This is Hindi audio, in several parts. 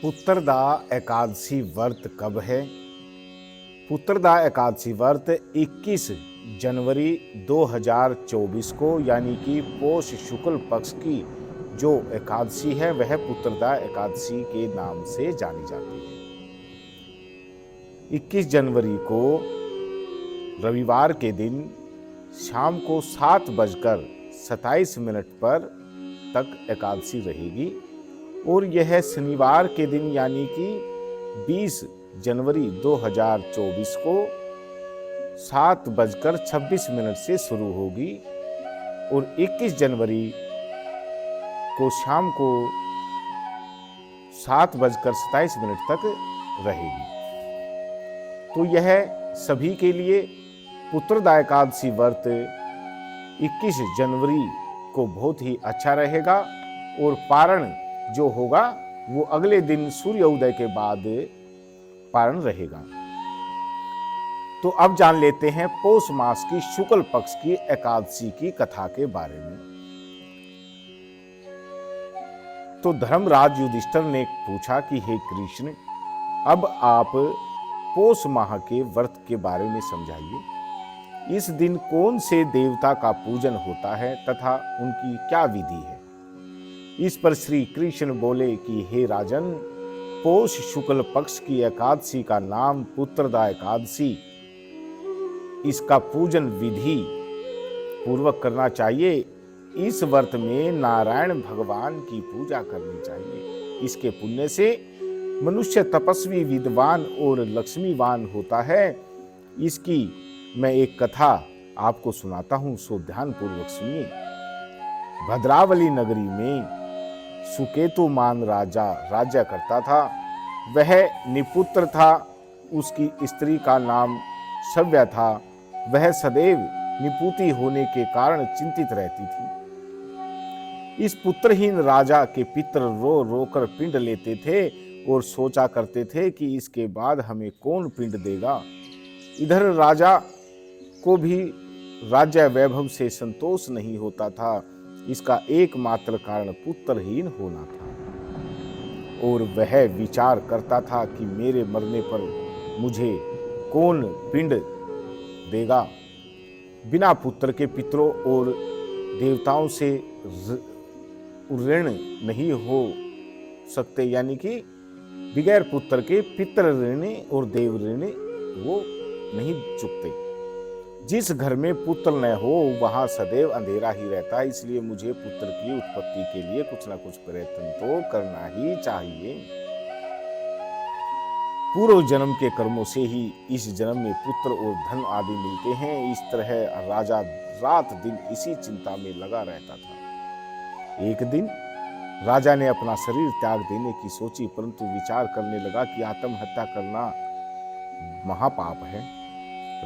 पुत्रदा एकादशी व्रत कब है? पुत्रदा एकादशी व्रत 21 जनवरी 2024 को यानी कि पौष शुक्ल पक्ष की जो एकादशी है वह पुत्रदा एकादशी के नाम से जानी जाती है। 21 जनवरी को रविवार के दिन शाम को 7:27 पर तक एकादशी रहेगी और यह शनिवार के दिन यानी कि 20 जनवरी 2024 को 7:26 से शुरू होगी और 21 जनवरी को शाम को 7:27 तक रहेगी। तो यह सभी के लिए पुत्रदा एकादशी व्रत 21 जनवरी को बहुत ही अच्छा रहेगा और पारण जो होगा वो अगले दिन सूर्योदय के बाद पारण रहेगा। तो अब जान लेते हैं पौष मास की शुक्ल पक्ष की एकादशी की कथा के बारे में। तो धर्मराज युधिष्ठिर ने पूछा कि हे कृष्ण, अब आप पौष माह के व्रत के बारे में समझाइए। इस दिन कौन से देवता का पूजन होता है तथा उनकी क्या विधि है? इस पर श्री कृष्ण बोले कि हे राजन, पौष शुक्ल पक्ष की एकादशी का नाम पुत्रदा एकादशी। इसका पूजन विधि पूर्वक करना चाहिए। इस व्रत में नारायण भगवान की पूजा करनी चाहिए। इसके पुण्य से मनुष्य तपस्वी, विद्वान और लक्ष्मीवान होता है। इसकी मैं एक कथा आपको सुनाता हूं, सो ध्यान पूर्वक सुनिए। भद्रावली नगरी में सुकेतुमान राजा राज्य करता था। वह निपुत्र था। उसकी स्त्री का नाम सव्या था। वह सदैव निपुती होने के कारण चिंतित रहती थी। इस पुत्रहीन राजा के पितर रो रोकर पिंड लेते थे और सोचा करते थे कि इसके बाद हमें कौन पिंड देगा। इधर राजा को भी राज्य वैभव से संतोष नहीं होता था। इसका एकमात्र कारण पुत्रहीन होना था और वह विचार करता था कि मेरे मरने पर मुझे कौन पिंड देगा। बिना पुत्र के पितरों और देवताओं से ऋण नहीं हो सकते, यानी कि बगैर पुत्र के पितृ ऋण और देव ऋण वो नहीं चुकते। जिस घर में पुत्र न हो वहां सदैव अंधेरा ही रहता है। इसलिए मुझे पुत्र की उत्पत्ति के लिए कुछ ना कुछ प्रयत्न तो करना ही चाहिए। पूर्व जन्म के कर्मों से ही इस जन्म में पुत्र और धन आदि मिलते हैं। इस तरह राजा रात दिन इसी चिंता में लगा रहता था। एक दिन राजा ने अपना शरीर त्याग देने की सोची, परंतु विचार करने लगा कि आत्महत्या करना महापाप है।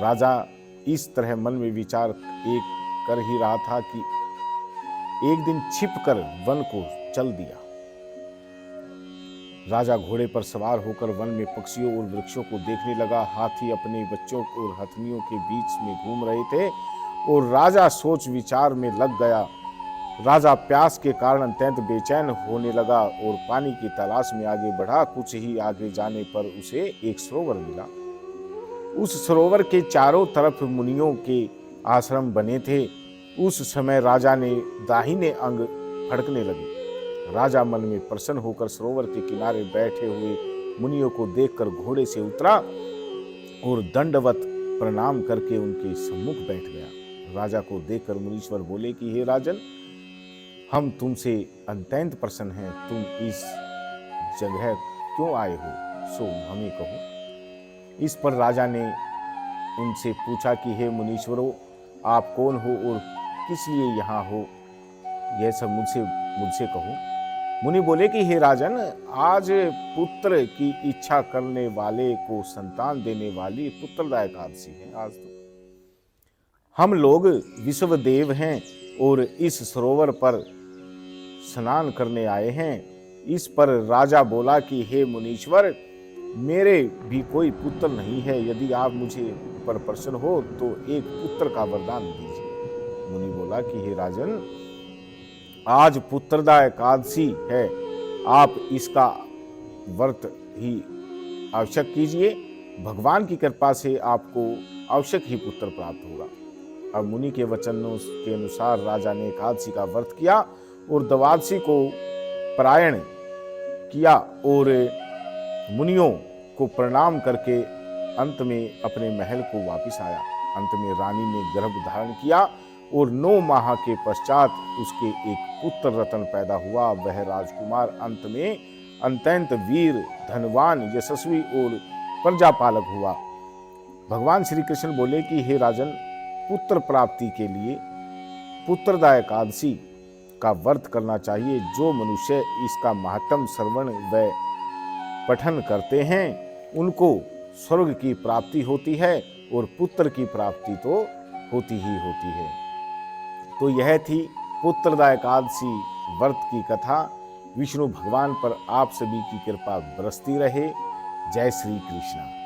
राजा इस तरह मन में विचार एक कर ही रहा था कि एक दिन छिपकर वन को चल दिया। राजा घोड़े पर सवार होकर वन में पक्षियों और वृक्षों को देखने लगा। हाथी अपने बच्चों और हथनियों के बीच में घूम रहे थे और राजा सोच विचार में लग गया। राजा प्यास के कारण अत्यंत बेचैन होने लगा और पानी की तलाश में आगे बढ़ा। कुछ ही आगे जाने पर उसे एक सरोवर मिला। उस सरोवर के चारों तरफ मुनियों के आश्रम बने थे। उस समय राजा ने दाहिने अंग फड़कने लगे। राजा मन में प्रसन्न होकर सरोवर के किनारे बैठे हुए मुनियों को देखकर घोड़े से उतरा और दंडवत प्रणाम करके उनके सम्मुख बैठ गया। राजा को देखकर मुनीश्वर बोले कि हे राजन, हम तुमसे अत्यंत प्रसन्न हैं। तुम इस जगह क्यों आए हो, सो हमें कहो। इस पर राजा ने उनसे पूछा कि हे मुनीश्वरों, आप कौन हो और किस लिए यहाँ हो, यह सब मुझसे कहो। मुनि बोले कि हे राजन, आज पुत्र की इच्छा करने वाले को संतान देने वाली पुत्रदा एकादशी है। आज तो हम लोग विश्वदेव हैं और इस सरोवर पर स्नान करने आए हैं। इस पर राजा बोला कि हे मुनीश्वर, मेरे भी कोई पुत्र नहीं है। यदि आप मुझे पर प्रसन्न हो तो एक पुत्र का वरदान दीजिए। मुनि बोला कि हे राजन, आज पुत्रदा एकादशी है। आप इसका व्रत ही आवश्यक कीजिए। भगवान की कृपा से आपको आवश्यक ही पुत्र प्राप्त होगा। अब मुनि के वचनों के अनुसार राजा ने एकादशी का व्रत किया और द्वादशी को परायण किया और मुनियों को प्रणाम करके अंत में अपने महल को वापस आया। अंत में रानी ने गर्भ धारण किया और 9 माह के पश्चात उसके एक पुत्र रतन पैदा हुआ। वह राजकुमार अंत में अत्यंत वीर, धनवान, यशस्वी और प्रजापालक हुआ। भगवान श्री कृष्ण बोले कि हे राजन, पुत्र प्राप्ति के लिए पुत्रदा एकादशी का व्रत करना चाहिए। जो मनुष्य इसका महात्म श्रवण व पठन करते हैं उनको स्वर्ग की प्राप्ति होती है और पुत्र की प्राप्ति तो होती ही होती है। तो यह थी पुत्रदा एकादशी व्रत की कथा। विष्णु भगवान पर आप सभी की कृपा बरसती रहे। जय श्री कृष्ण।